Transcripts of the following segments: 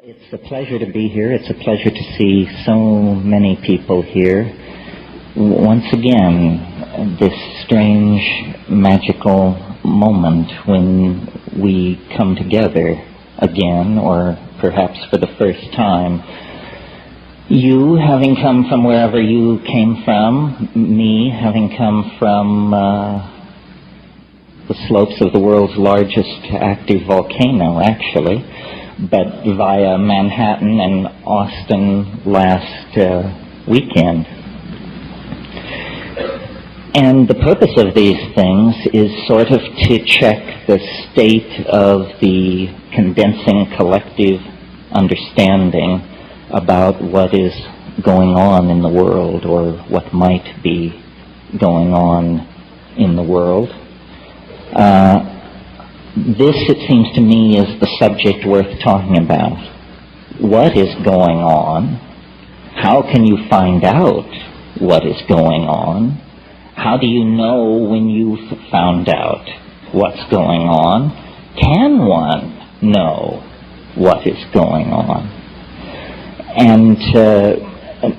It's a pleasure to be here. It's a pleasure to see so many people here. Once again, this strange, magical moment when we come together again, or perhaps for the first time. You having come from wherever you came from, me having come from the slopes of the world's largest active volcano, actually, but via Manhattan and Austin last weekend. And the purpose of these things is sort of to check the state of the condensing collective understanding about what is going on in the world, or what might be going on in the world. This, it seems to me, is the subject worth talking about. What is going on? How can you find out what is going on? How do you know when you've found out what's going on? Can one know what is going on? And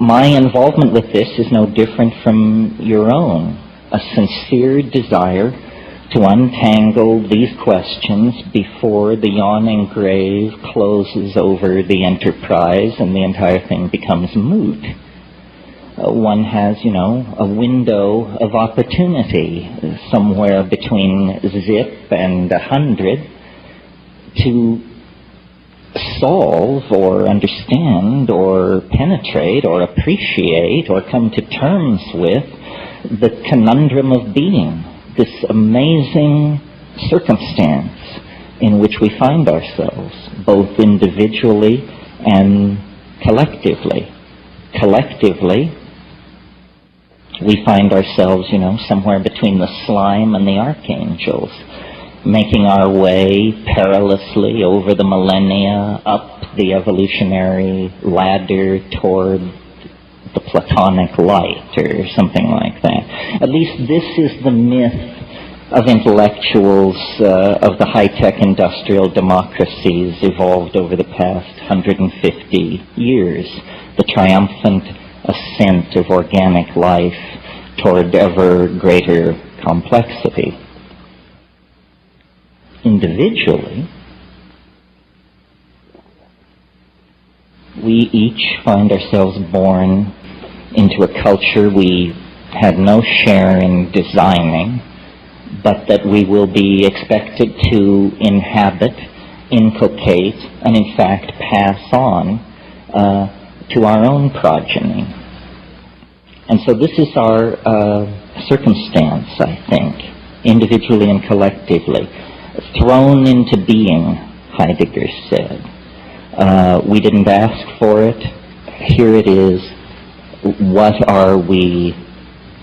my involvement with this is no different from your own. A sincere desire to untangle these questions before the yawning grave closes over the enterprise and the entire thing becomes moot. One has, a window of opportunity somewhere between 0 and 100 to solve or understand or penetrate or appreciate or come to terms with the conundrum of being, this amazing circumstance in which we find ourselves, both individually and collectively. Collectively, we find ourselves, somewhere between the slime and the archangels, making our way perilously over the millennia, up the evolutionary ladder toward the Platonic light, or something like that. At least this is the myth of intellectuals of the high-tech industrial democracies evolved over the past 150 years, the triumphant ascent of organic life toward ever greater complexity. Individually, we each find ourselves born into a culture we had no share in designing, but that we will be expected to inhabit, inculcate, and in fact pass on to our own progeny. And so this is our circumstance, I think, individually and collectively, thrown into being, Heidegger said. We didn't ask for it. Here it is. What are we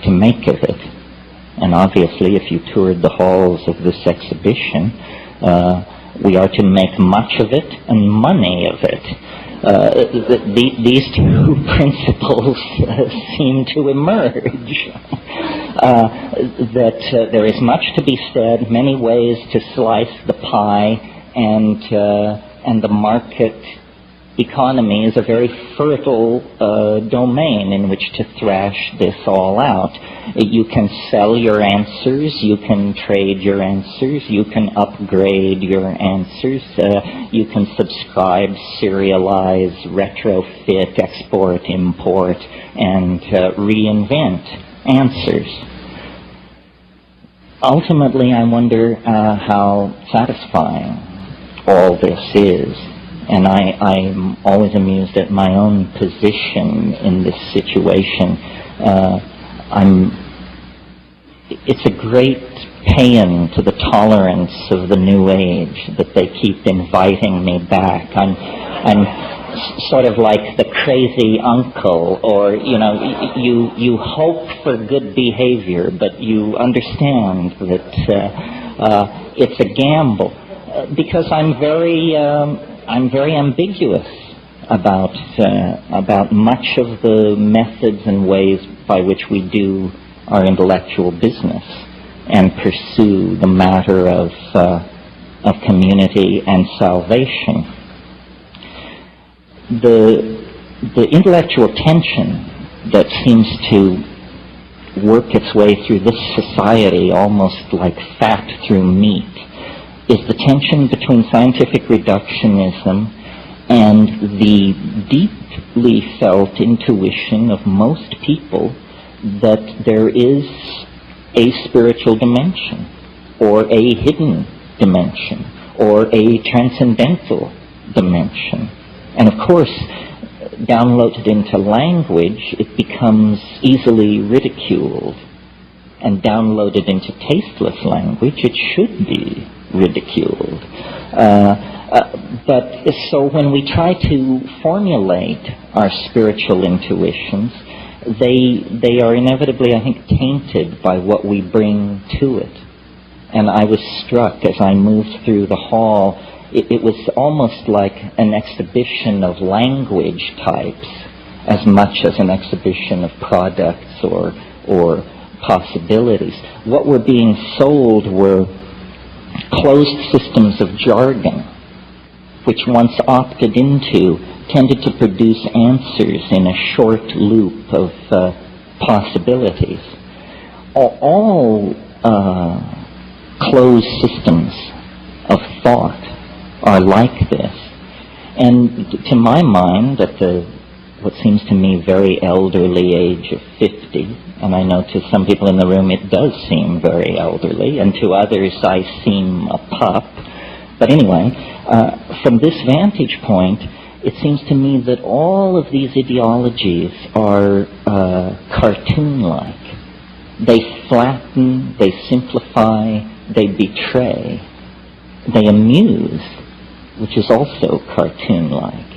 to make of it? And obviously, if you toured the halls of this exhibition, we are to make much of it and money of it. These two principles seem to emerge. That there is much to be said, many ways to slice the pie, and the market economy is a very fertile domain in which to thrash this all out. You can sell your answers, you can trade your answers, you can upgrade your answers, you can subscribe, serialize, retrofit, export, import, and reinvent answers. Ultimately, I wonder how satisfying all this is. And I'm always amused at my own position in this situation. It's a great paean to the tolerance of the New Age that they keep inviting me back. I'm sort of like the crazy uncle, or, you hope for good behavior, but you understand that it's a gamble. Because I'm very ambiguous about much of the methods and ways by which we do our intellectual business and pursue the matter of community and salvation. the intellectual tension that seems to work its way through this society almost like fat through meat is the tension between scientific reductionism and the deeply felt intuition of most people that there is a spiritual dimension, or a hidden dimension, or a transcendental dimension. And of course, downloaded into language, it becomes easily ridiculed. And downloaded into tasteless language, it should be ridiculed. But so when we try to formulate our spiritual intuitions, they are inevitably, I think, tainted by what we bring to it. And I was struck as I moved through the hall. It was almost like an exhibition of language types as much as an exhibition of products or possibilities. What were being sold were closed systems of jargon, which once opted into tended to produce answers in a short loop of possibilities. All closed systems of thought are like this. And to my mind, at what seems to me very elderly age of 50, and I know to some people in the room it does seem very elderly, and to others I seem a pup. But anyway, from this vantage point, it seems to me that all of these ideologies are cartoon-like. They flatten, they simplify, they betray, they amuse, which is also cartoon-like.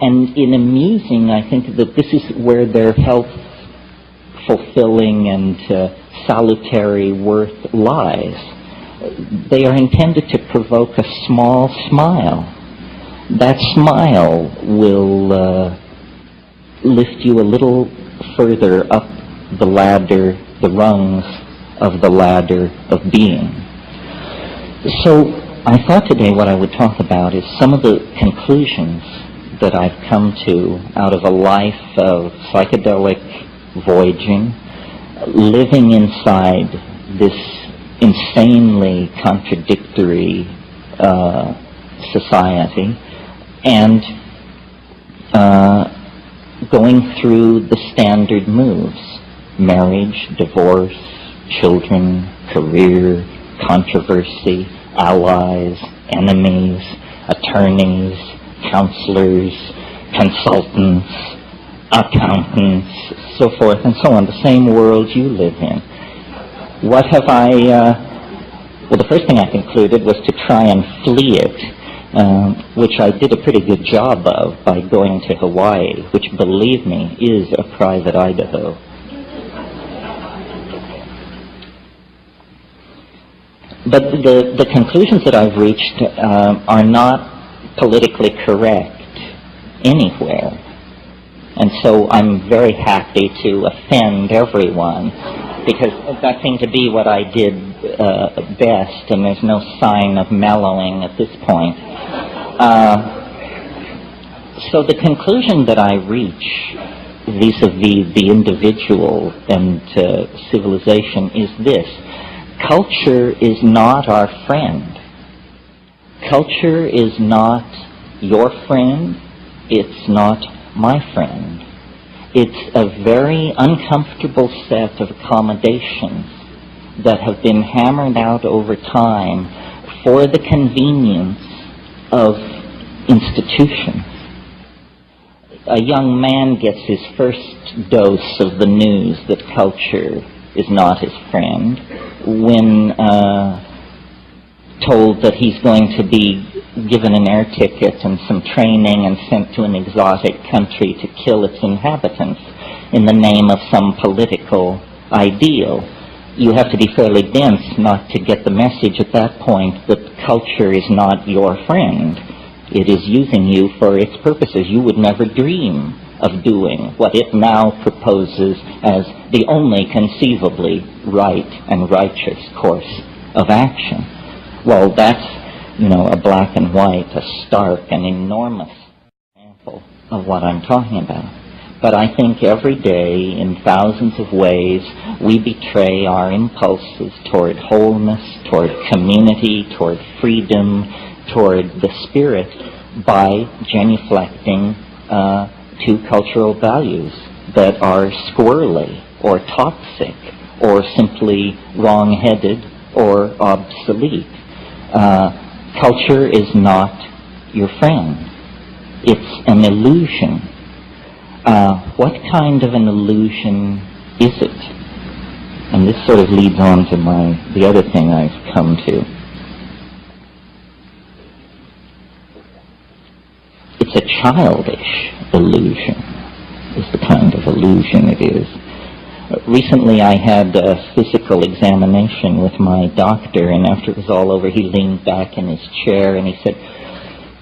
And in amusing, I think that this is where their health-fulfilling and salutary worth lies. They are intended to provoke a small smile. That smile will lift you a little further up the ladder, the rungs of the ladder of being. So I thought today what I would talk about is some of the conclusions that I've come to out of a life of psychedelic voyaging, living inside this insanely contradictory society, and going through the standard moves: marriage, divorce, children, career, controversy, allies, enemies, attorneys, counselors, consultants, accountants, so forth and so on, the same world you live in. What have well, the first thing I concluded was to try and flee it, which I did a pretty good job of by going to Hawaii, which, believe me, is a private Idaho. But the conclusions that I've reached are not politically correct anywhere. And so I'm very happy to offend everyone, because that seemed to be what I did best, and there's no sign of mellowing at this point. So the conclusion that I reach vis-a-vis the individual and civilization is this: culture is not our friend. Culture is not your friend. It's not my friend. It's a very uncomfortable set of accommodations that have been hammered out over time for the convenience of institutions. A young man gets his first dose of the news that culture is not his friend when told that he's going to be given an air ticket and some training and sent to an exotic country to kill its inhabitants in the name of some political ideal. You have to be fairly dense not to get the message at that point that culture is not your friend. It is using you for its purposes. You would never dream of doing what it now proposes as the only conceivably right and righteous course of action. Well, that's, a black and white, a stark and enormous example of what I'm talking about. But I think every day, in thousands of ways, we betray our impulses toward wholeness, toward community, toward freedom, toward the spirit by genuflecting to cultural values that are squirrely or toxic or simply wrong-headed or obsolete. Culture is not your friend. It's an illusion. What kind of an illusion is it? And this sort of leads on to the other thing I've come to. It's a childish illusion, is the kind of illusion it is. Recently I had a physical examination with my doctor, and after it was all over, he leaned back in his chair and he said,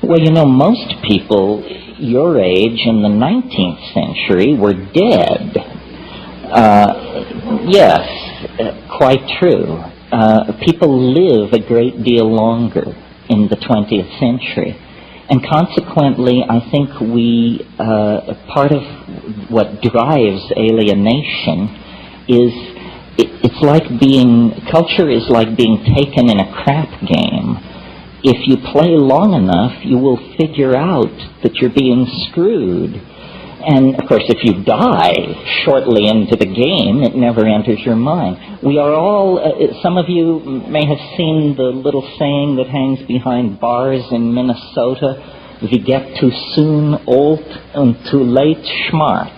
well, you know, most people your age in the 19th century were dead. Yes, quite true. People live a great deal longer in the 20th century. And consequently, I think part of what drives alienation is, it's like culture is like being taken in a crap game. If you play long enough, you will figure out that you're being screwed. And, of course, if you die shortly into the game, it never enters your mind. We are all, some of you may have seen the little saying that hangs behind bars in Minnesota, "We get too soon old and too late smart."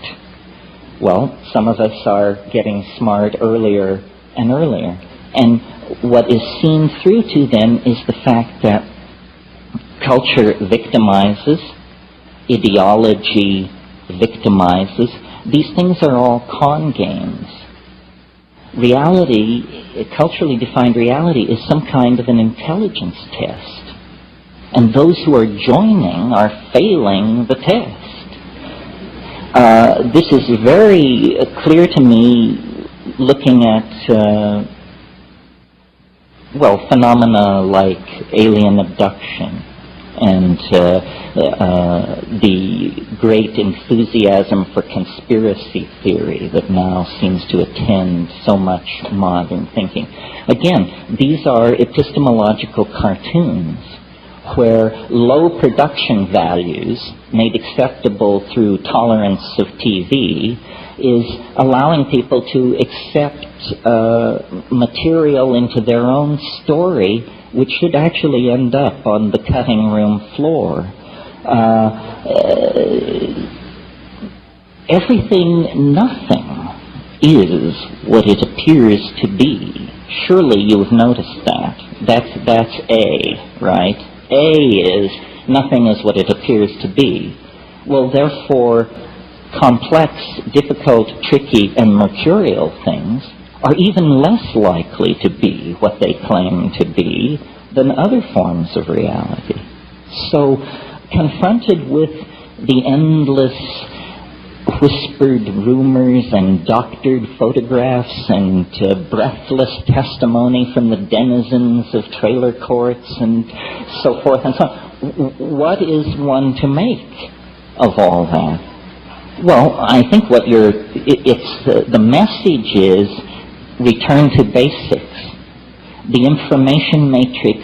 Well, some of us are getting smart earlier and earlier. And what is seen through to then is the fact that culture victimizes, ideology victimizes. These things are all con games. Reality, culturally defined reality, is some kind of an intelligence test. And those who are joining are failing the test. This is very clear to me looking at phenomena like alien abduction and the great enthusiasm for conspiracy theory that now seems to attend so much modern thinking. Again, these are epistemological cartoons where low production values, made acceptable through tolerance of TV, is allowing people to accept material into their own story which should actually end up on the cutting room floor. Nothing is what it appears to be. Surely you've noticed that. That's A, right? A is nothing is what it appears to be. Well, therefore, complex, difficult, tricky, and mercurial things are even less likely to be what they claim to be than other forms of reality. So, confronted with the endless whispered rumors and doctored photographs and breathless testimony from the denizens of trailer courts and so forth and so on, what is one to make of all that? Well, I think the message is return to basics. The information matrix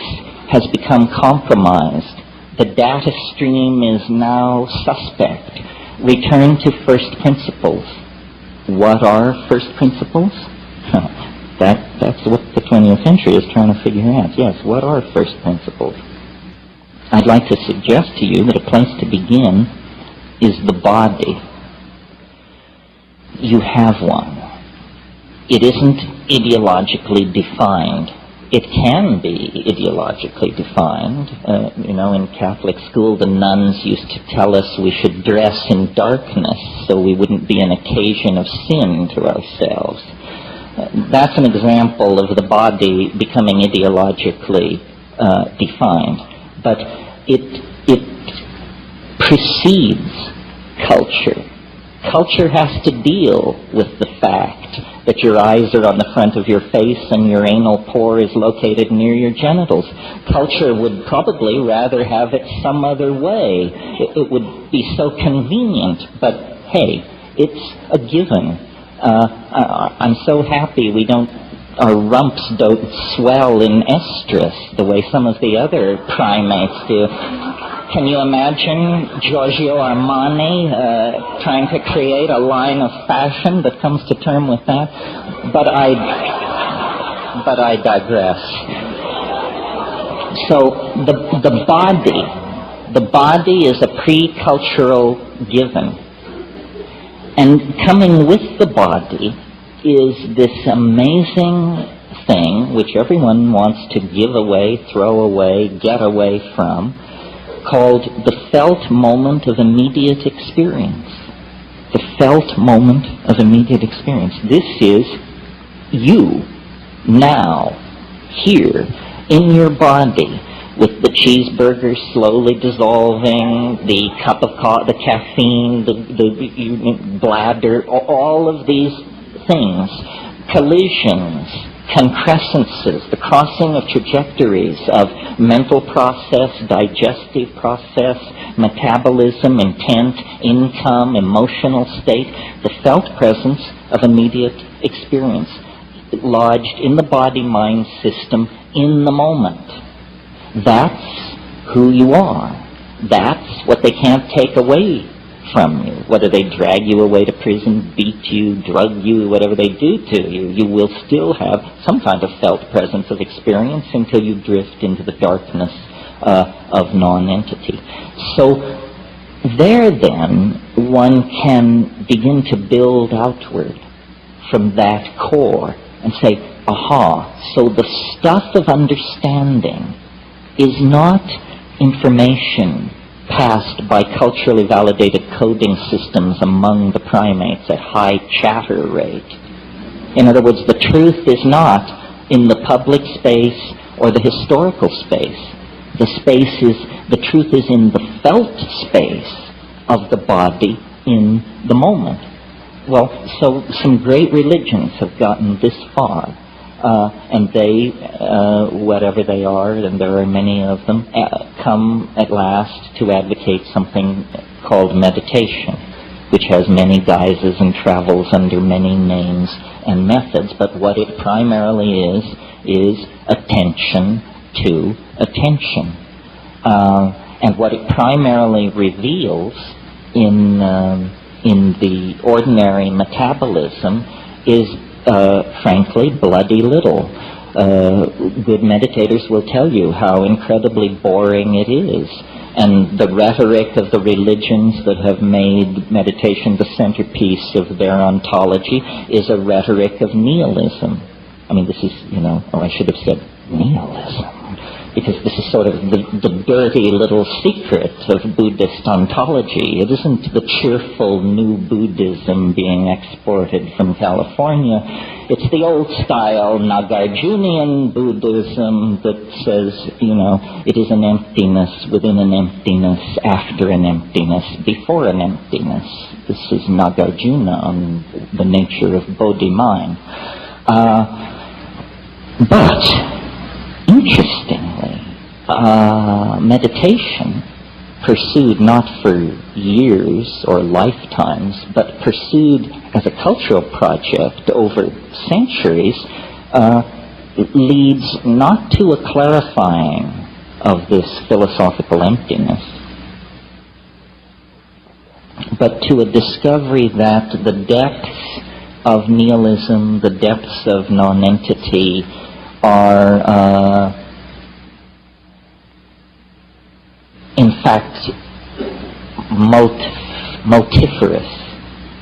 has become compromised. The data stream is now suspect. Return to first principles. What are first principles? That's what the 20th century is trying to figure out. Yes, what are first principles? I'd like to suggest to you that a place to begin is the body. You have one. It isn't ideologically defined. It can be ideologically defined. In Catholic school, the nuns used to tell us we should dress in darkness so we wouldn't be an occasion of sin to ourselves. That's an example of the body becoming ideologically defined. But it precedes culture. Culture has to deal with the fact that your eyes are on the front of your face and your anal pore is located near your genitals. Culture would probably rather have it some other way. It would be so convenient, but hey, it's a given. I'm so happy our rumps don't swell in estrus the way some of the other primates do. Can you imagine Giorgio Armani trying to create a line of fashion that comes to term with that? But I digress. So the body is a pre-cultural given. And coming with the body is this amazing thing which everyone wants to give away, throw away, get away from, called the felt moment of immediate experience. The felt moment of immediate experience. This is you, now, here, in your body, with the cheeseburger slowly dissolving, the cup of the caffeine, the bladder, all of these things, collisions, concrescences, the crossing of trajectories of mental process, digestive process, metabolism, intent, income, emotional state, the felt presence of immediate experience lodged in the body-mind system in the moment. That's who you are. That's what they can't take away from you. Whether they drag you away to prison, beat you, drug you, whatever they do to you, you will still have some kind of felt presence of experience until you drift into the darkness of non-entity. So there then, one can begin to build outward from that core and say, aha, so the stuff of understanding is not information passed by culturally validated coding systems among the primates at high chatter rate. In other words, the truth is not in the public space or the historical space. The truth is in the felt space of the body in the moment. Well, so some great religions have gotten this far. And they, whatever they are, and there are many of them, come at last to advocate something called meditation, which has many guises and travels under many names and methods, but what it primarily is attention to attention. And what it primarily reveals in the ordinary metabolism is frankly, bloody little. Good meditators will tell you how incredibly boring it is. And the rhetoric of the religions that have made meditation the centerpiece of their ontology is a rhetoric of nihilism. I mean, this is, I should have said nihilism, because this is sort of the dirty little secret of Buddhist ontology. It isn't the cheerful new Buddhism being exported from California. It's the old-style Nagarjunian Buddhism that says, it is an emptiness within an emptiness, after an emptiness, before an emptiness. This is Nagarjuna on the nature of Bodhi mind. But interestingly, meditation, pursued not for years or lifetimes, but pursued as a cultural project over centuries, leads not to a clarifying of this philosophical emptiness, but to a discovery that the depths of nihilism, the depths of non-entity, are in fact multifarious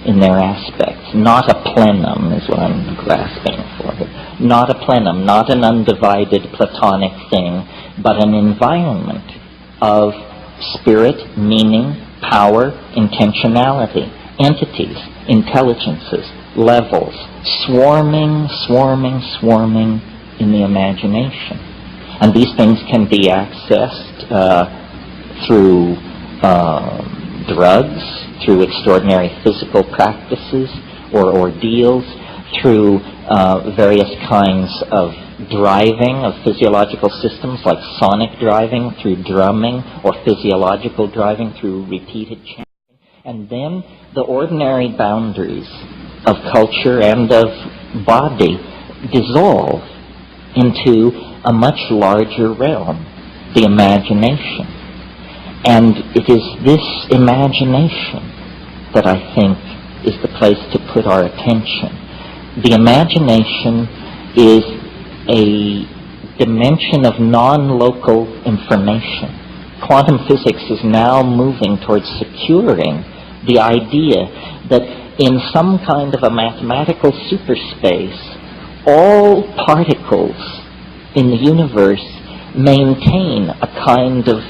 in their aspects. Not a plenum is what I'm grasping for here. Not a plenum, not an undivided Platonic thing, but an environment of spirit, meaning, power, intentionality, entities, intelligences, levels, swarming in the imagination. And these things can be accessed through drugs, through extraordinary physical practices, or ordeals, through various kinds of driving of physiological systems like sonic driving, through drumming, or physiological driving through repeated chanting. And then the ordinary boundaries of culture and of body dissolve into a much larger realm, the imagination. And it is this imagination that I think is the place to put our attention. The imagination is a dimension of non-local information. Quantum physics is now moving towards securing the idea that in some kind of a mathematical superspace, all particles in the universe maintain a kind of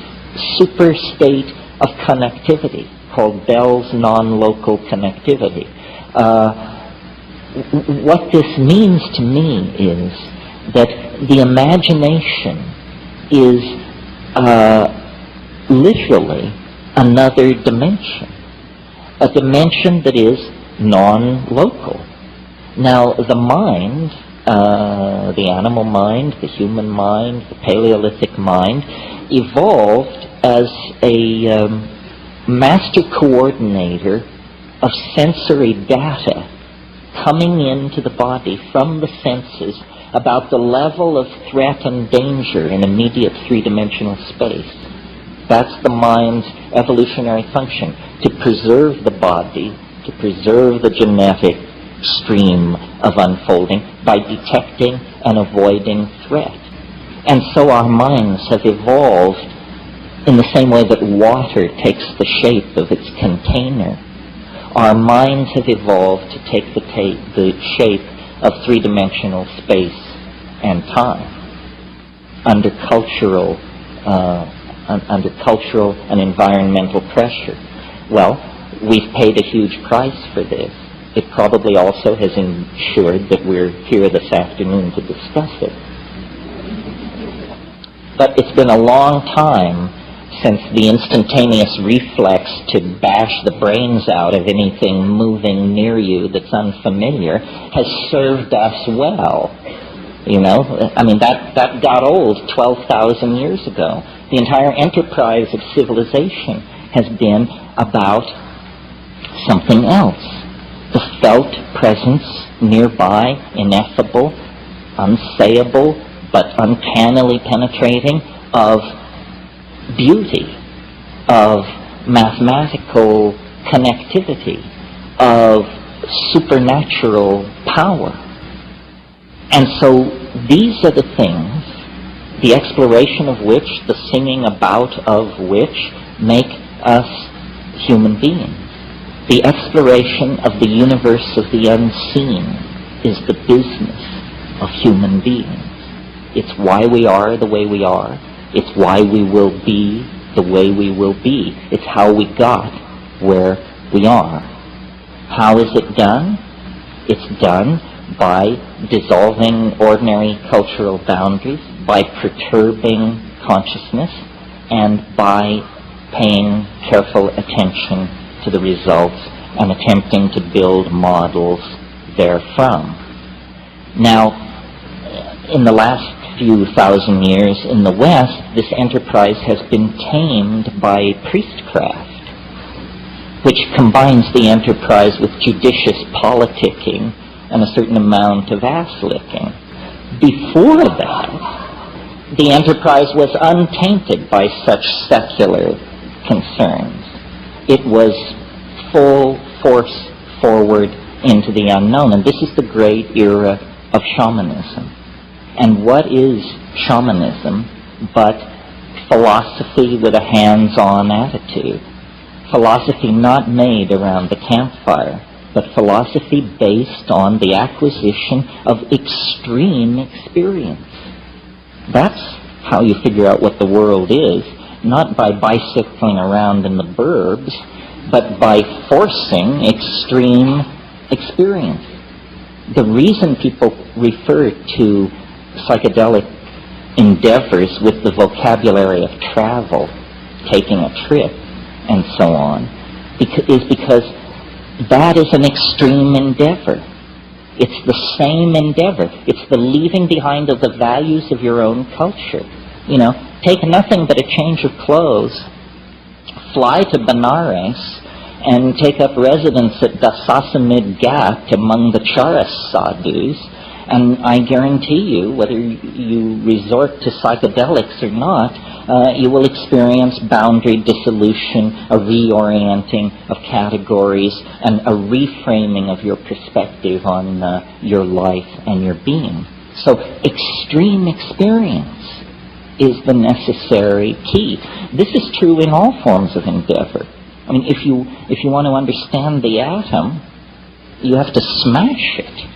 super state of connectivity called Bell's non-local connectivity. What this means to me is that the imagination is literally another dimension, a dimension that is non-local. Now, the mind, the animal mind, the human mind, the Paleolithic mind, evolved as a master coordinator of sensory data coming into the body from the senses about the level of threat and danger in immediate three-dimensional space. That's the mind's evolutionary function, to preserve the body, to preserve the genetic stream of unfolding by detecting and avoiding threat. And so our minds have evolved in the same way that water takes the shape of its container. Our minds have evolved to take the shape of three-dimensional space and time under cultural and environmental pressure. Well, we've paid a huge price for this. It probably also has ensured that we're here this afternoon to discuss it. But it's been a long time since the instantaneous reflex to bash the brains out of anything moving near you that's unfamiliar has served us well. You know, I mean, that got old 12,000 years ago. The entire enterprise of civilization has been about something else. The felt presence nearby, ineffable, unsayable, but uncannily penetrating of beauty, of mathematical connectivity, of supernatural power. And so these are the things, the exploration of which, the singing about of which, make us human beings. The exploration of the universe of the unseen is the business of human beings. It's why we are the way we are. It's why we will be the way we will be. It's how we got where we are. How is it done? It's done by dissolving ordinary cultural boundaries, by perturbing consciousness, and by paying careful attention to the results and attempting to build models therefrom. Now, in the last few thousand years in the West, this enterprise has been tamed by priestcraft, which combines the enterprise with judicious politicking and a certain amount of ass-licking. Before that, the enterprise was untainted by such secular concerns. It was full force forward into the unknown, and this is the great era of shamanism. And what is shamanism but philosophy with a hands-on attitude? Philosophy not made around the campfire, but philosophy based on the acquisition of extreme experience. That's how you figure out what the world is, not by bicycling around in the burbs, but by forcing extreme experience. The reason people refer to psychedelic endeavors with the vocabulary of travel, taking a trip, and so on, is because that is an extreme endeavor. It's the same endeavor. It's the leaving behind of the values of your own culture. Take nothing but a change of clothes, fly to Benares, and take up residence at Dasasamid Ghat among the Charas sadhus, and I guarantee you, whether you resort to psychedelics or not, you will experience boundary dissolution, a reorienting of categories, and a reframing of your perspective on your life and your being. So extreme experience is the necessary key. This is true in all forms of endeavor. I mean, if you want to understand the atom, you have to smash it.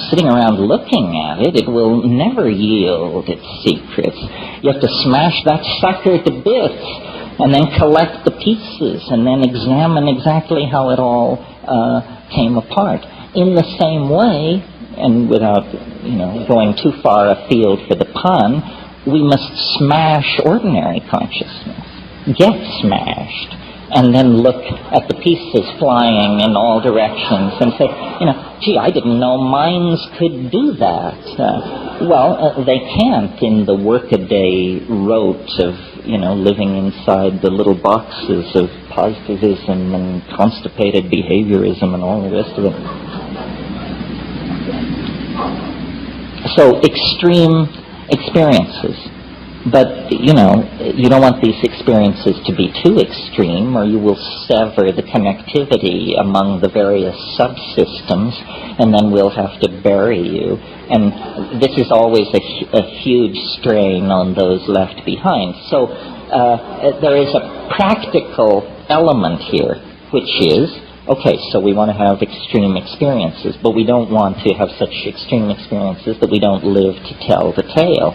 Sitting around looking at it, it will never yield its secrets. You have to smash that sucker to bits and then collect the pieces and then examine exactly how it all came apart. In the same way, and without going too far afield for the pun, we must smash ordinary consciousness, get smashed, and then look at the pieces flying in all directions and say, gee, I didn't know minds could do that. They can't in the workaday rote of, living inside the little boxes of positivism and constipated behaviorism and all the rest of it. So extreme experiences. But, you don't want these experiences to be too extreme, or you will sever the connectivity among the various subsystems, and then we'll have to bury you. And this is always a huge strain on those left behind. So there is a practical element here, which is, okay, so we want to have extreme experiences, but we don't want to have such extreme experiences that we don't live to tell the tale.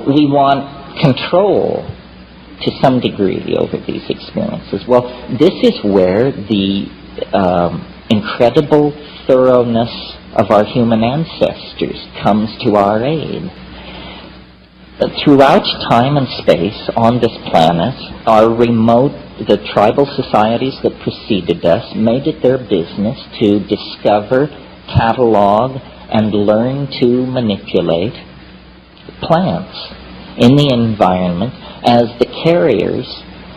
We want control to some degree over these experiences. Well, this is where the incredible thoroughness of our human ancestors comes to our aid. Throughout time and space on this planet, the tribal societies that preceded us made it their business to discover, catalog, and learn to manipulate plants in the environment as the carriers,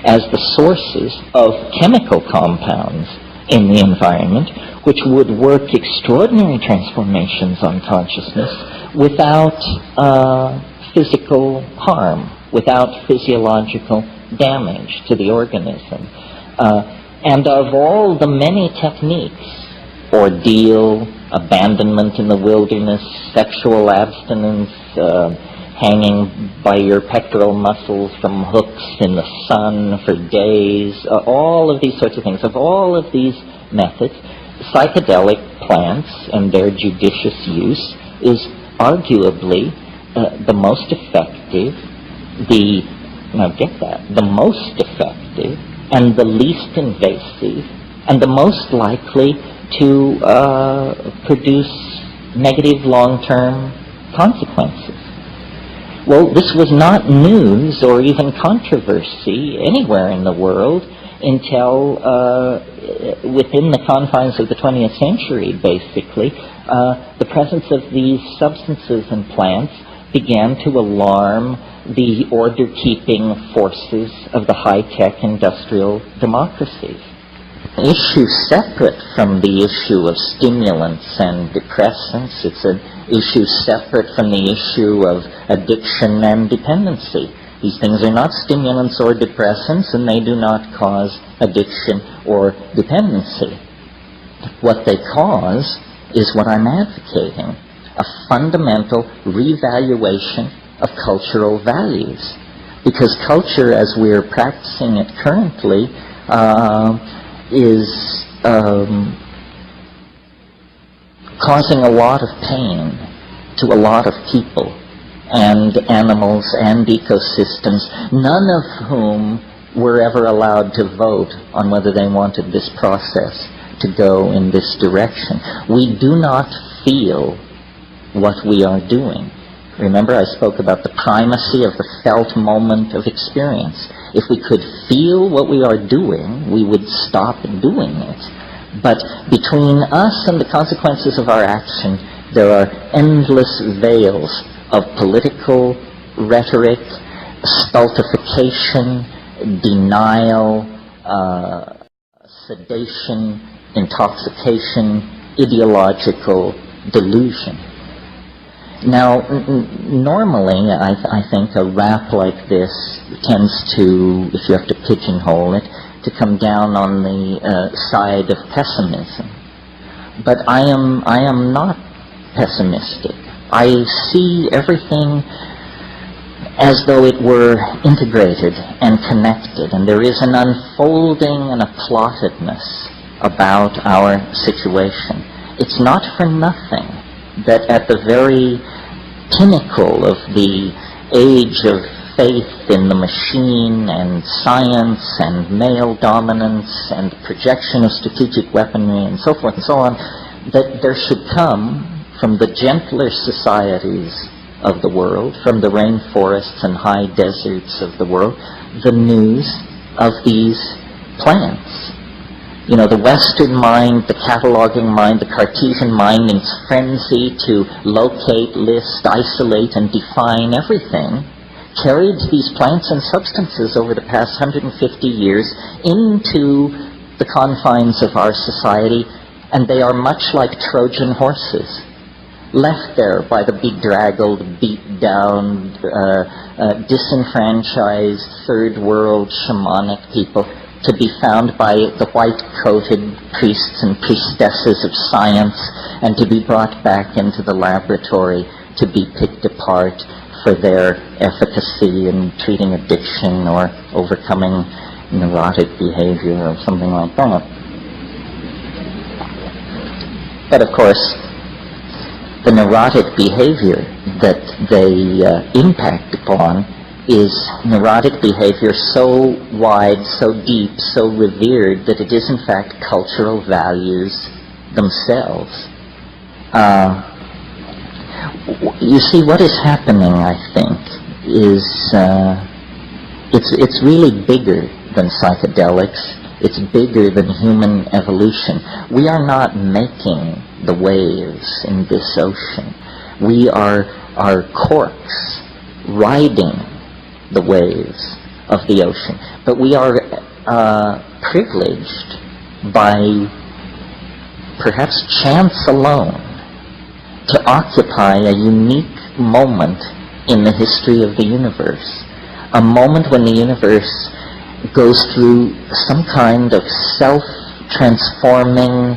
as the sources of chemical compounds in the environment, which would work extraordinary transformations on consciousness without physical harm, without physiological damage to the organism. And of all the many techniques, ordeal, abandonment in the wilderness, sexual abstinence, hanging by your pectoral muscles from hooks in the sun for days, all of these sorts of things. Of all of these methods, psychedelic plants and their judicious use is arguably the most effective, the most effective and the least invasive and the most likely to produce negative long-term consequences. Well, this was not news or even controversy anywhere in the world until within the confines of the 20th century, basically. The presence of these substances and plants began to alarm the order-keeping forces of the high-tech industrial democracies. Issue separate from the issue of stimulants and depressants. It's an issue separate from the issue of addiction and dependency. These things are not stimulants or depressants, and they do not cause addiction or dependency. What they cause is what I'm advocating, a fundamental revaluation of cultural values. Because culture, as we're practicing it currently, is causing a lot of pain to a lot of people and animals and ecosystems, none of whom were ever allowed to vote on whether they wanted this process to go in this direction. We do not feel what we are doing. Remember, I spoke about the primacy of the felt moment of experience. If we could feel what we are doing, we would stop doing it. But between us and the consequences of our action, there are endless veils of political rhetoric, stultification, denial, sedation, intoxication, ideological delusion. Now, normally, I think a rap like this tends to, if you have to pigeonhole it, to come down on the side of pessimism. But I am not pessimistic. I see everything as though it were integrated and connected, and there is an unfolding and a plottedness about our situation. It's not for nothing that at the very pinnacle of the age of faith in the machine and science and male dominance and projection of strategic weaponry and so forth and so on, that there should come from the gentler societies of the world, from the rainforests and high deserts of the world, the news of these plants. You know, the Western mind, the cataloging mind, the Cartesian mind in its frenzy to locate, list, isolate, and define everything, carried these plants and substances over the past 150 years into the confines of our society, and they are much like Trojan horses, left there by the bedraggled, beat-down, disenfranchised, third-world shamanic people, to be found by the white-coated priests and priestesses of science, and to be brought back into the laboratory to be picked apart for their efficacy in treating addiction or overcoming neurotic behavior or something like that. But of course, the neurotic behavior that they impact upon is neurotic behavior so wide, so deep, so revered that it is in fact cultural values themselves. You see, what is happening, I think, is it's really bigger than psychedelics. It's bigger than human evolution. We are not making the waves in this ocean. We are corks riding the waves of the ocean. But we are privileged by perhaps chance alone to occupy a unique moment in the history of the universe. A moment when the universe goes through some kind of self-transforming,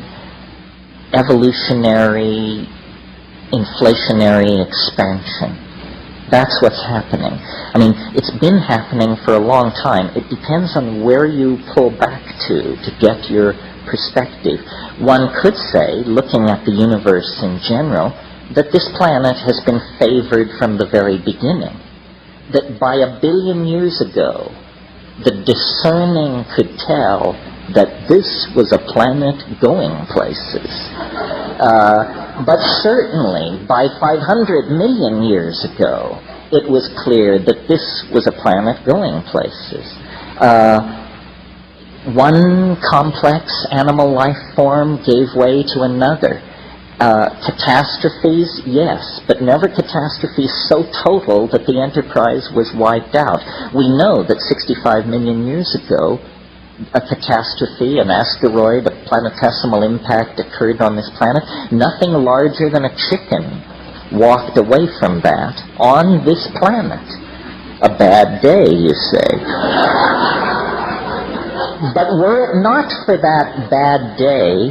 evolutionary, inflationary expansion. That's what's happening. I mean, it's been happening for a long time. It depends on where you pull back to get your perspective. One could say, looking at the universe in general, that this planet has been favored from the very beginning. That by 1 billion years ago, the discerning could tell that this was a planet going places. But certainly, by 500 million years ago, it was clear that this was a planet going places. One complex animal life form gave way to another. Catastrophes, yes, but never catastrophes so total that the enterprise was wiped out. We know that 65 million years ago, a catastrophe, an asteroid, a planetesimal impact occurred on this planet. Nothing larger than a chicken walked away from that on this planet. A bad day, you say. But were it not for that bad day,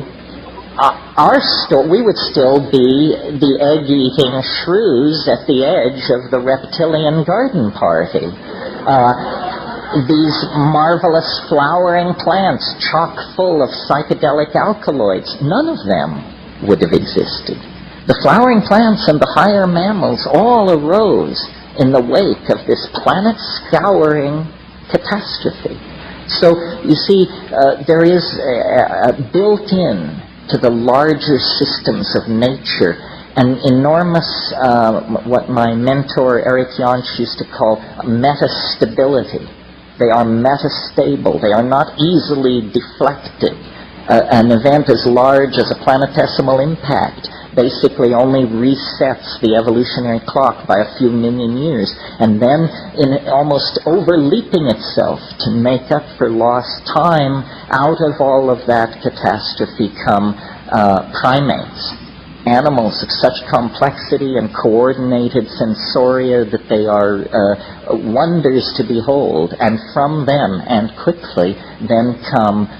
we would still be the egg-eating shrews at the edge of the reptilian garden party. These marvelous flowering plants chock full of psychedelic alkaloids, none of them would have existed. The flowering plants and the higher mammals all arose in the wake of this planet-scouring catastrophe. So, you see, there is built-in to the larger systems of nature an enormous, what my mentor Eric Jantsch used to call metastability. They are metastable. They are not easily deflected. An event as large as a planetesimal impact basically only resets the evolutionary clock by a few million years, and then in almost overleaping itself to make up for lost time, out of all of that catastrophe come primates. Animals of such complexity and coordinated sensoria that they are wonders to behold, and from them, and quickly, then come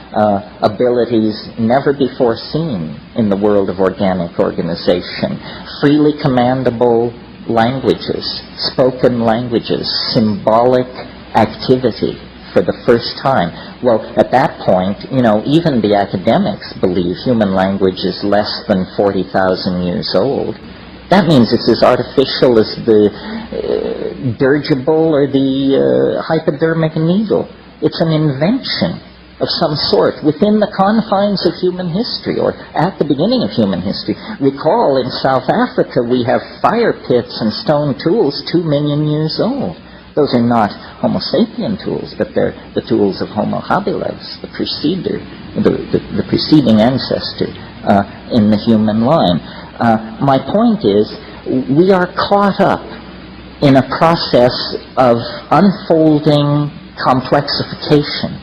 abilities never before seen in the world of organic organization. Freely commandable languages, spoken languages, symbolic activity for the first time. Well, at that point, even the academics believe human language is less than 40,000 years old. That means it's as artificial as the dirigible or the hypodermic needle. It's an invention of some sort within the confines of human history, or at the beginning of human history. Recall, in South Africa, we have fire pits and stone tools 2 million years old. Those are not Homo sapien tools, but they're the tools of Homo habilis, the preceding ancestor in the human line. My point is, we are caught up in a process of unfolding complexification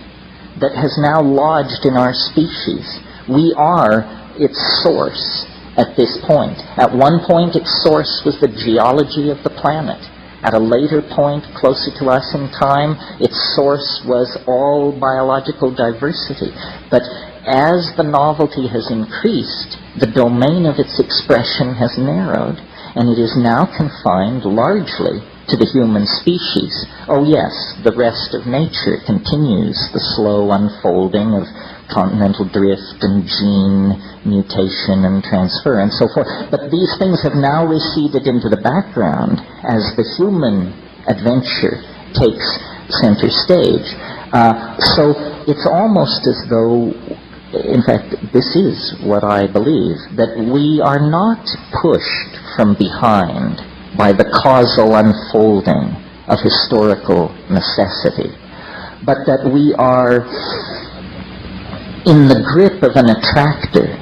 that has now lodged in our species. We are its source at this point. At one point, its source was the geology of the planet. At a later point, closer to us in time, its source was all biological diversity. But as the novelty has increased, the domain of its expression has narrowed, and it is now confined largely to the human species. Oh yes, the rest of nature continues the slow unfolding of continental drift and gene mutation and transfer and so forth. But these things have now receded into the background as the human adventure takes center stage. So it's almost as though, in fact, this is what I believe, that we are not pushed from behind by the causal unfolding of historical necessity, but that we are in the grip of an attractor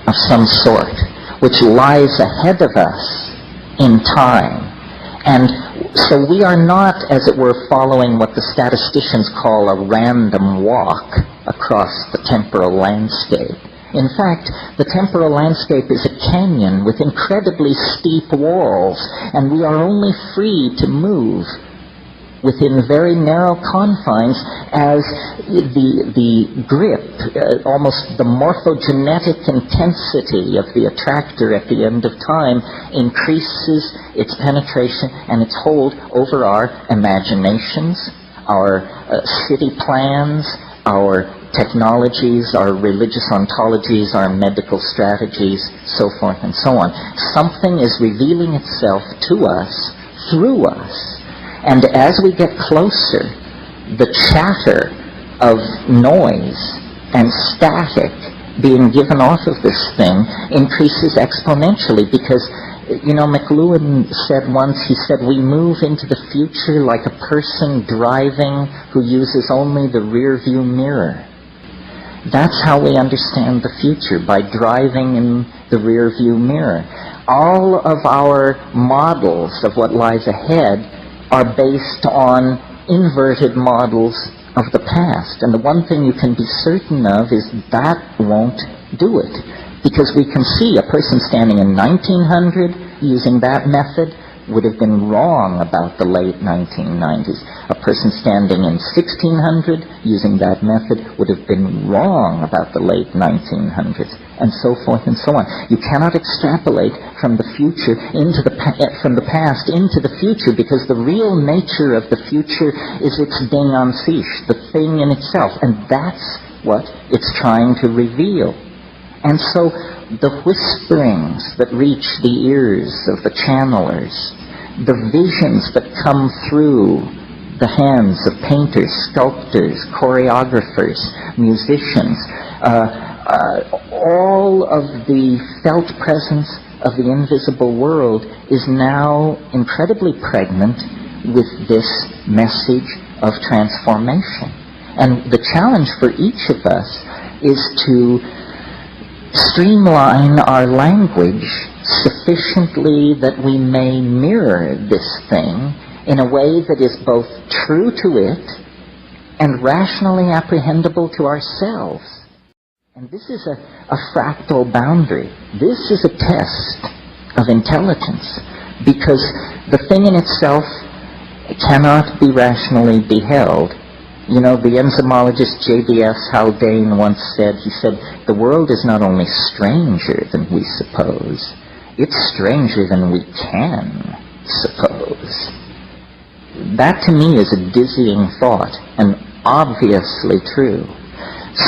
of some sort, which lies ahead of us in time. And so we are not, as it were, following what the statisticians call a random walk across the temporal landscape. In fact, the temporal landscape is a canyon with incredibly steep walls, and we are only free to move within very narrow confines as the grip, almost the morphogenetic intensity of the attractor at the end of time increases its penetration and its hold over our imaginations, our city plans, our technologies, our religious ontologies, our medical strategies, so forth and so on. Something is revealing itself to us, through us. And as we get closer, the chatter of noise and static being given off of this thing increases exponentially because, McLuhan said once, he said, we move into the future like a person driving who uses only the rear view mirror. That's how we understand the future, by driving in the rear view mirror. All of our models of what lies ahead are based on inverted models of the past. And the one thing you can be certain of is that won't do it. Because we can see a person standing in 1900 using that method would have been wrong about the late 1990s. A person standing in 1600 using that method would have been wrong about the late 1900s, and so forth and so on. You cannot extrapolate from the future from the past into the future, because the real nature of the future is its ding en sich, the thing in itself, and that's what it's trying to reveal. And so the whisperings that reach the ears of the channelers, the visions that come through the hands of painters, sculptors, choreographers, musicians, all of the felt presence of the invisible world is now incredibly pregnant with this message of transformation. And the challenge for each of us is to streamline our language sufficiently that we may mirror this thing in a way that is both true to it and rationally apprehendable to ourselves. And this is a fractal boundary. This is a test of intelligence, because the thing in itself cannot be rationally beheld. You know, the enzymologist J.B.S. Haldane once said, he said, the world is not only stranger than we suppose, it's stranger than we can suppose. That to me is a dizzying thought, and obviously true.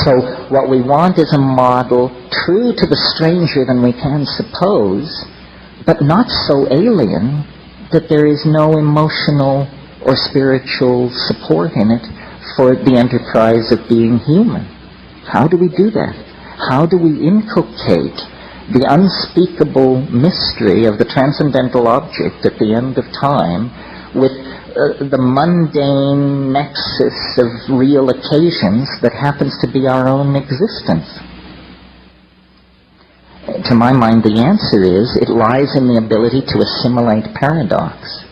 So what we want is a model true to the stranger than we can suppose, but not so alien that there is no emotional or spiritual support in it for the enterprise of being human. How do we do that? How do we inculcate the unspeakable mystery of the transcendental object at the end of time with the mundane nexus of real occasions that happens to be our own existence? To my mind, the answer is it lies in the ability to assimilate paradox.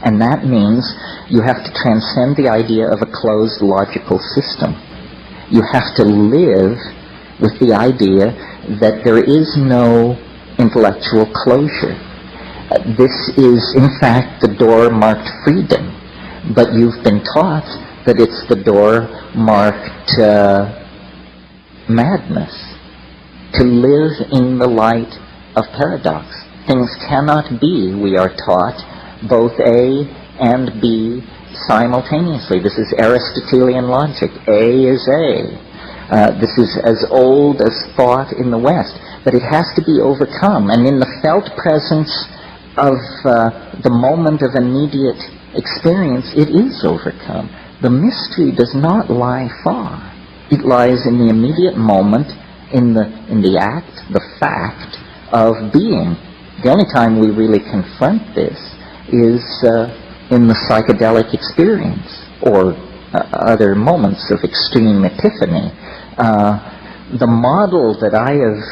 And that means you have to transcend the idea of a closed logical system. You have to live with the idea that there is no intellectual closure. This is, in fact, the door marked freedom, but you've been taught that it's the door marked madness. To live in the light of paradox. Things cannot be, we are taught, both A and B simultaneously. This is Aristotelian logic. A is A. This is as old as thought in the West, but it has to be overcome. And in the felt presence of the moment of immediate experience, it is overcome. The mystery does not lie far. It lies in the immediate moment, in the act, the fact of being. The only time we really confront this is in the psychedelic experience or other moments of extreme epiphany. The model that I have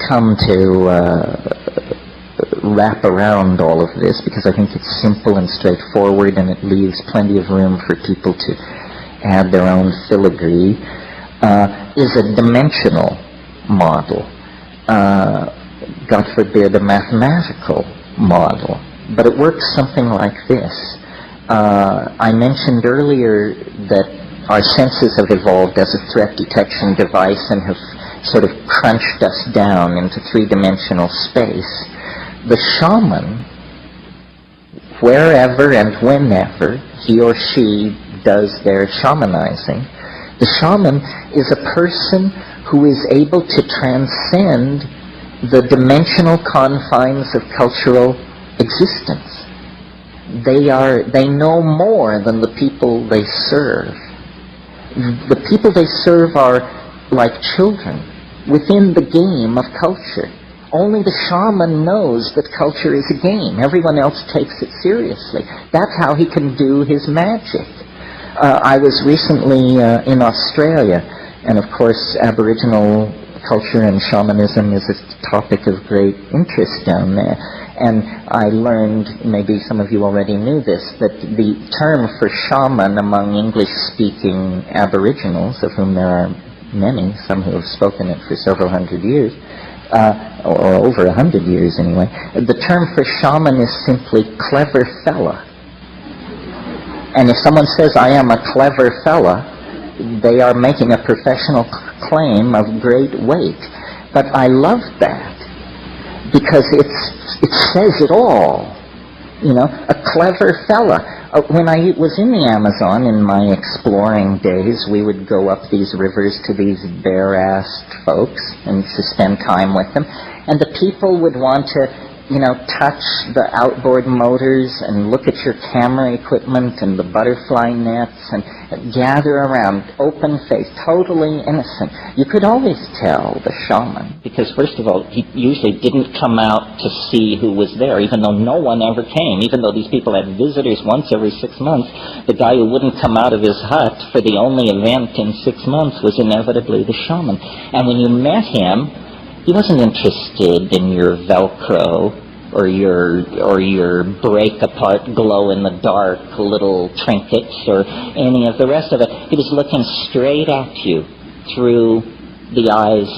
come to wrap around all of this, because I think it's simple and straightforward and it leaves plenty of room for people to add their own filigree, is a dimensional model. God forbid, a mathematical model. But it works something like this. I mentioned earlier that our senses have evolved as a threat detection device and have sort of crunched us down into three-dimensional space. The shaman, wherever and whenever he or she does their shamanizing, the shaman is a person who is able to transcend the dimensional confines of cultural existence. They know more than the people they serve. The people they serve are like children within the game of culture. Only the shaman knows that culture is a game. Everyone else takes it seriously. That's how he can do his magic. I was recently in Australia, and of course Aboriginal culture and shamanism is a topic of great interest down there. And I learned, maybe some of you already knew this, that the term for shaman among English-speaking Aboriginals, of whom there are many, some who have spoken it for several hundred years, or over 100 years anyway, the term for shaman is simply clever fella. And if someone says, I am a clever fella, they are making a professional claim of great weight. But I love that, because it says it all. You know, a clever fella. When I was in the Amazon in my exploring days, we would go up these rivers to these bare-assed folks and to spend time with them. And the people would want to touch the outboard motors and look at your camera equipment and the butterfly nets and gather around, open-faced, totally innocent. You could always tell the shaman, because first of all, he usually didn't come out to see who was there, even though no one ever came. Even though these people had visitors once every 6 months, the guy who wouldn't come out of his hut for the only event in 6 months was inevitably the shaman. And when you met him, he wasn't interested in your Velcro or your break-apart, glow-in-the-dark little trinkets or any of the rest of it. He was looking straight at you through the eyes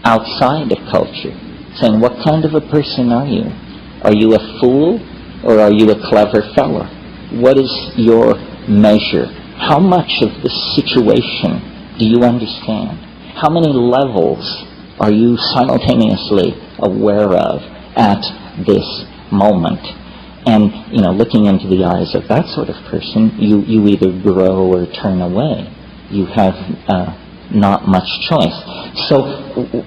outside of culture, saying, what kind of a person are you? Are you a fool or are you a clever fellow? What is your measure? How much of the situation do you understand? How many levels are you simultaneously aware of at this moment? And, looking into the eyes of that sort of person, you either grow or turn away. You have not much choice. So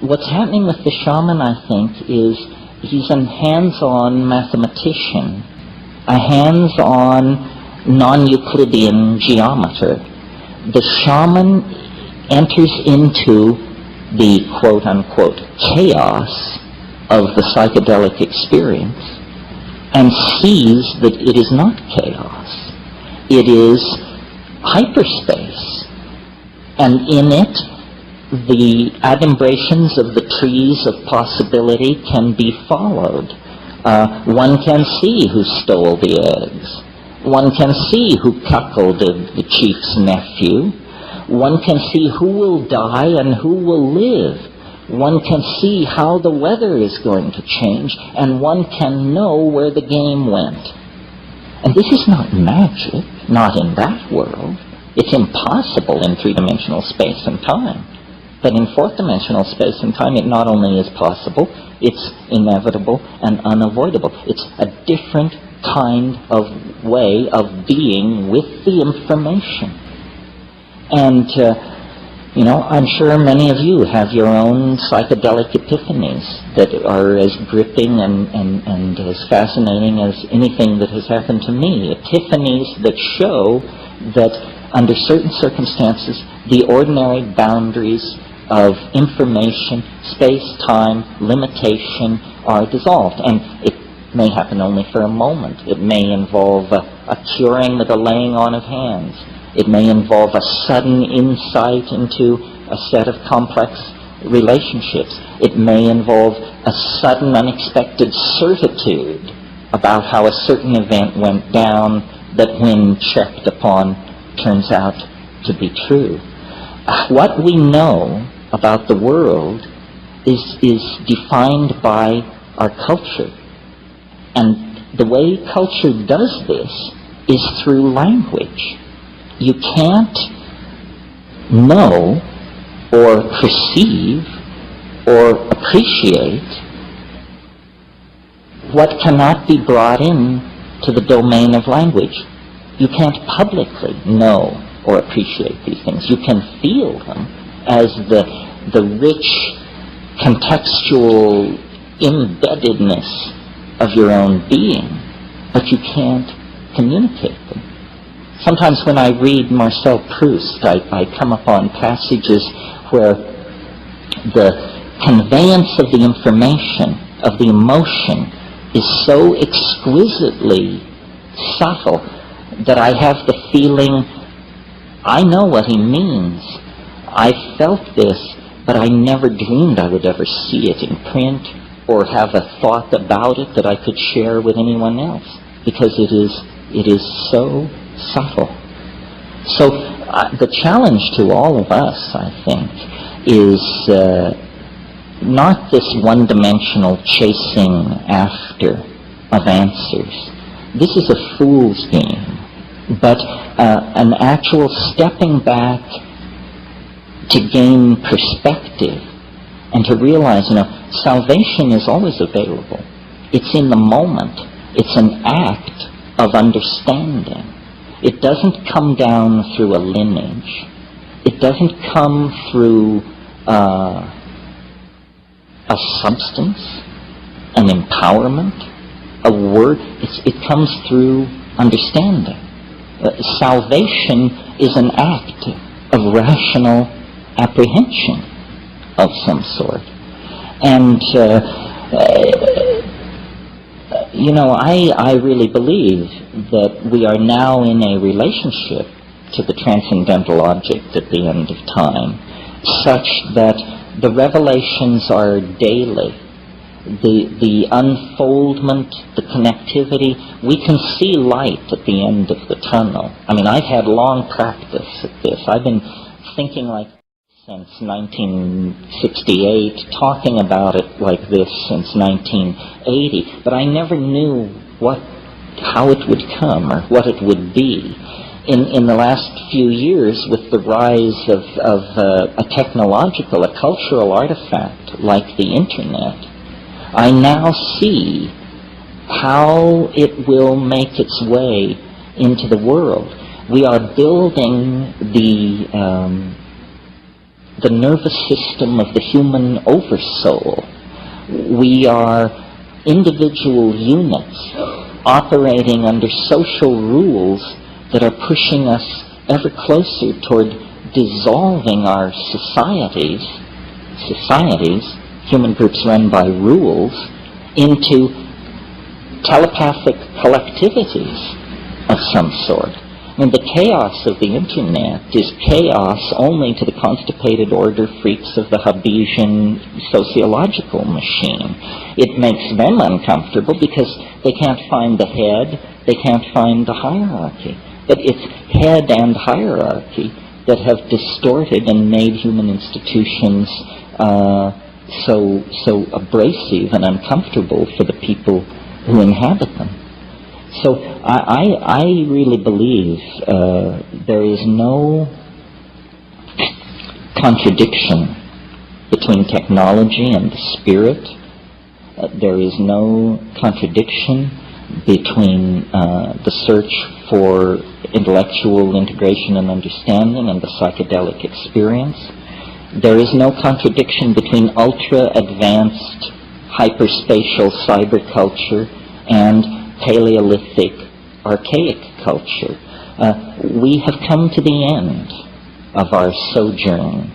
what's happening with the shaman, I think, is he's a hands-on mathematician, a hands-on non-Euclidean geometer. The shaman enters into the quote-unquote chaos of the psychedelic experience and sees that it is not chaos. It is hyperspace. And in it, the adumbrations of the trees of possibility can be followed. One can see who stole the eggs. One can see who cuckolded the chief's nephew. One can see who will die and who will live. One can see how the weather is going to change, and one can know where the game went. And this is not magic, not in that world. It's impossible in three-dimensional space and time. But in fourth-dimensional space and time, it not only is possible, it's inevitable and unavoidable. It's a different kind of way of being with the information. And, I'm sure many of you have your own psychedelic epiphanies that are as gripping and as fascinating as anything that has happened to me. Epiphanies that show that under certain circumstances, the ordinary boundaries of information, space, time, limitation are dissolved. And it may happen only for a moment. It may involve a curing with a laying on of hands. It may involve a sudden insight into a set of complex relationships. It may involve a sudden, unexpected certitude about how a certain event went down that, when checked upon, turns out to be true. What we know about the world is defined by our culture. And the way culture does this is through language. You can't know or perceive or appreciate what cannot be brought in to the domain of language. You can't publicly know or appreciate these things. You can feel them as the rich contextual embeddedness of your own being, but you can't communicate them. Sometimes when I read Marcel Proust, I come upon passages where the conveyance of the information, of the emotion, is so exquisitely subtle that I have the feeling, I know what he means. I felt this, but I never dreamed I would ever see it in print or have a thought about it that I could share with anyone else, because it is so subtle. So the challenge to all of us, I think, is not this one-dimensional chasing after of answers. This is a fool's game, but an actual stepping back to gain perspective and to realize, salvation is always available. It's in the moment. It's an act of understanding. It doesn't come down through a lineage. It doesn't come through a substance, an empowerment, a word. It comes through understanding. Salvation is an act of rational apprehension of some sort. And, I really believe that we are now in a relationship to the transcendental object at the end of time, such that the revelations are daily. The unfoldment, the connectivity, we can see light at the end of the tunnel. I mean, I've had long practice at this. I've been thinking like since 1968, talking about it like this since 1980, but I never knew how it would come or what it would be. In the last few years, with the rise of a technological, a cultural artifact like the Internet, I now see how it will make its way into the world. We are building the nervous system of the human oversoul. We are individual units operating under social rules that are pushing us ever closer toward dissolving our societies, human groups run by rules, into telepathic collectivities of some sort. I mean, the chaos of the Internet is chaos only to the constipated order freaks of the Hobbesian sociological machine. It makes them uncomfortable because they can't find the head, they can't find the hierarchy. But it's head and hierarchy that have distorted and made human institutions so abrasive and uncomfortable for the people who inhabit them. So I really believe there is no contradiction between technology and the spirit. There is no contradiction between the search for intellectual integration and understanding and the psychedelic experience. There is no contradiction between ultra-advanced hyperspatial cyberculture and Paleolithic archaic culture. We have come to the end of our sojourn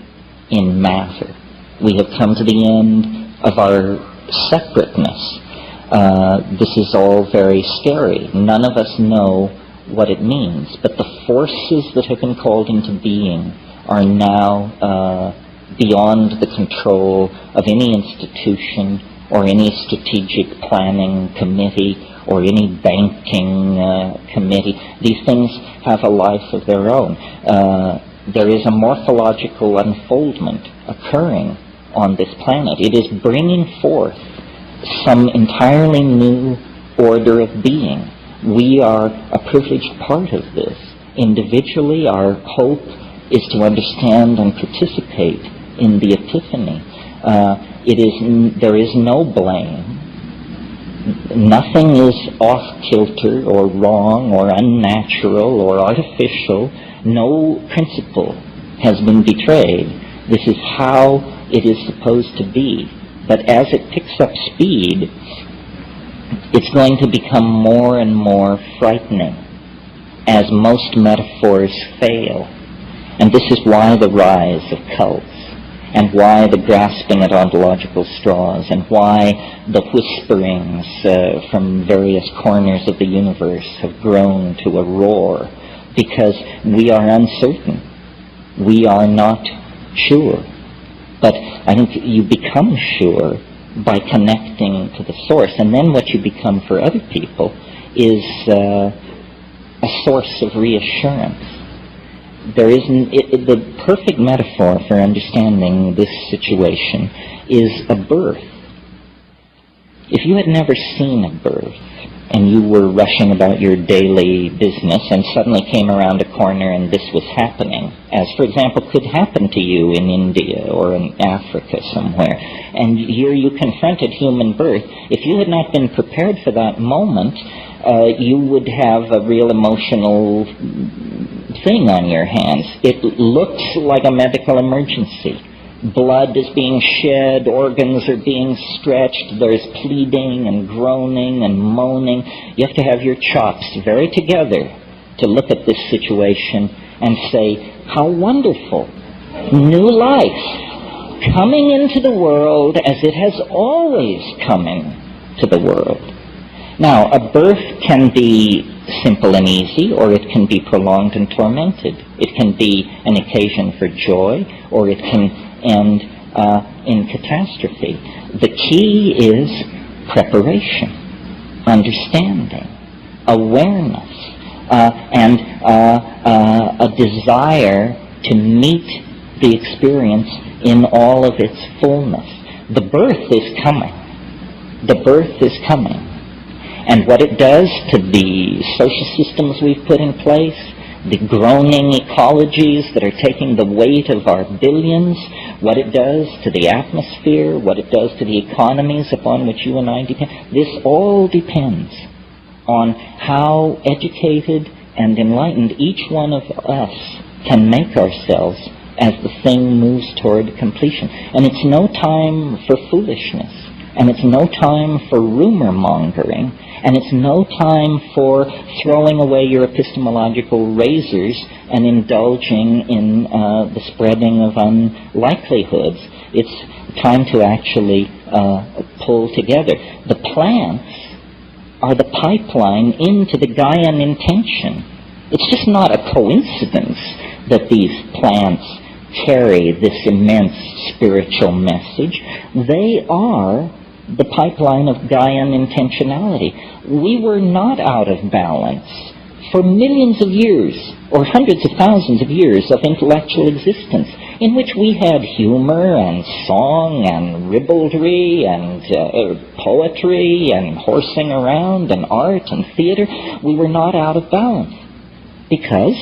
in matter. We have come to the end of our separateness. This is all very scary. None of us know what it means, but the forces that have been called into being are now beyond the control of any institution or any strategic planning committee or any banking committee. These things have a life of their own. There is a morphological unfoldment occurring on this planet. It is bringing forth some entirely new order of being. We are a privileged part of this. Individually, our hope is to understand and participate in the epiphany. There is no blame. Nothing is off-kilter or wrong or unnatural or artificial. No principle has been betrayed. This is how it is supposed to be. But as it picks up speed, it's going to become more and more frightening as most metaphors fail. And this is why the rise of cults, and why the grasping at ontological straws, and why the whisperings from various corners of the universe have grown to a roar, because we are uncertain. We are not sure. But I think you become sure by connecting to the source, and then what you become for other people is a source of reassurance. The perfect metaphor for understanding this situation is a birth. If you had never seen a birth, and you were rushing about your daily business and suddenly came around a corner and this was happening, as, for example, could happen to you in India or in Africa somewhere, and here you confronted human birth, if you had not been prepared for that moment, you would have a real emotional thing on your hands. It looks like a medical emergency. Blood is being shed, organs are being stretched, there's pleading and groaning and moaning. You have to have your chops very together to look at this situation and say, how wonderful. New life coming into the world as it has always come into the world. Now, a birth can be simple and easy, or it can be prolonged and tormented. It can be an occasion for joy, or it can end in catastrophe. The key is preparation, understanding, awareness, and a desire to meet the experience in all of its fullness. The birth is coming. The birth is coming. And what it does to the social systems we've put in place, the groaning ecologies that are taking the weight of our billions, what it does to the atmosphere, what it does to the economies upon which you and I depend, this all depends on how educated and enlightened each one of us can make ourselves as the thing moves toward completion. And it's no time for foolishness, and it's no time for rumor mongering, and it's no time for throwing away your epistemological razors and indulging in the spreading of unlikelihoods. It's time to actually pull together. The plants are the pipeline into the Gaian intention. It's just not a coincidence that these plants carry this immense spiritual message. They are the pipeline of Gaian intentionality. We were not out of balance for millions of years, or hundreds of thousands of years of intellectual existence, in which we had humor and song and ribaldry and poetry and horsing around and art and theater. We were not out of balance because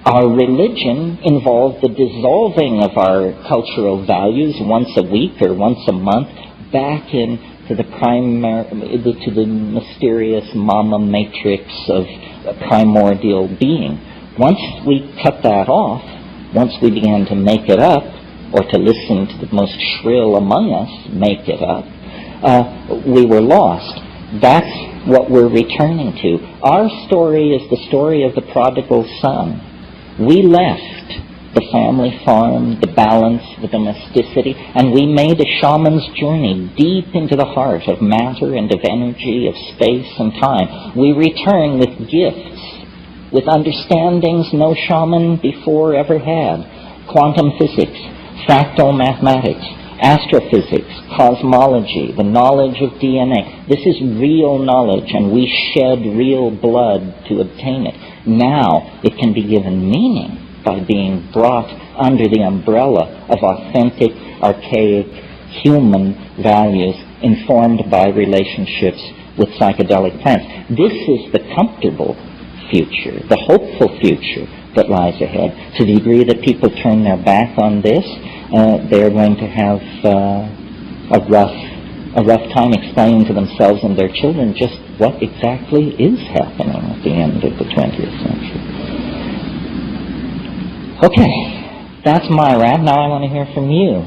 our religion involved the dissolving of our cultural values once a week or once a month back into the mysterious mama matrix of primordial being. Once we cut that off, once we began to make it up, or to listen to the most shrill among us make it up, we were lost. That's what we're returning to. Our story is the story of the prodigal son. We left the family farm, the balance, the domesticity, and we made a shaman's journey deep into the heart of matter and of energy, of space and time. We return with gifts, with understandings no shaman before ever had. Quantum physics, fractal mathematics, astrophysics, cosmology, the knowledge of DNA. This is real knowledge, and we shed real blood to obtain it. Now it can be given meaning by being brought under the umbrella of authentic, archaic, human values informed by relationships with psychedelic plants. This is the comfortable future, the hopeful future that lies ahead. To the degree that people turn their back on this, they're going to have a rough time explaining to themselves and their children just what exactly is happening at the end of the 20th century. Okay, that's my rant. Now I want to hear from you.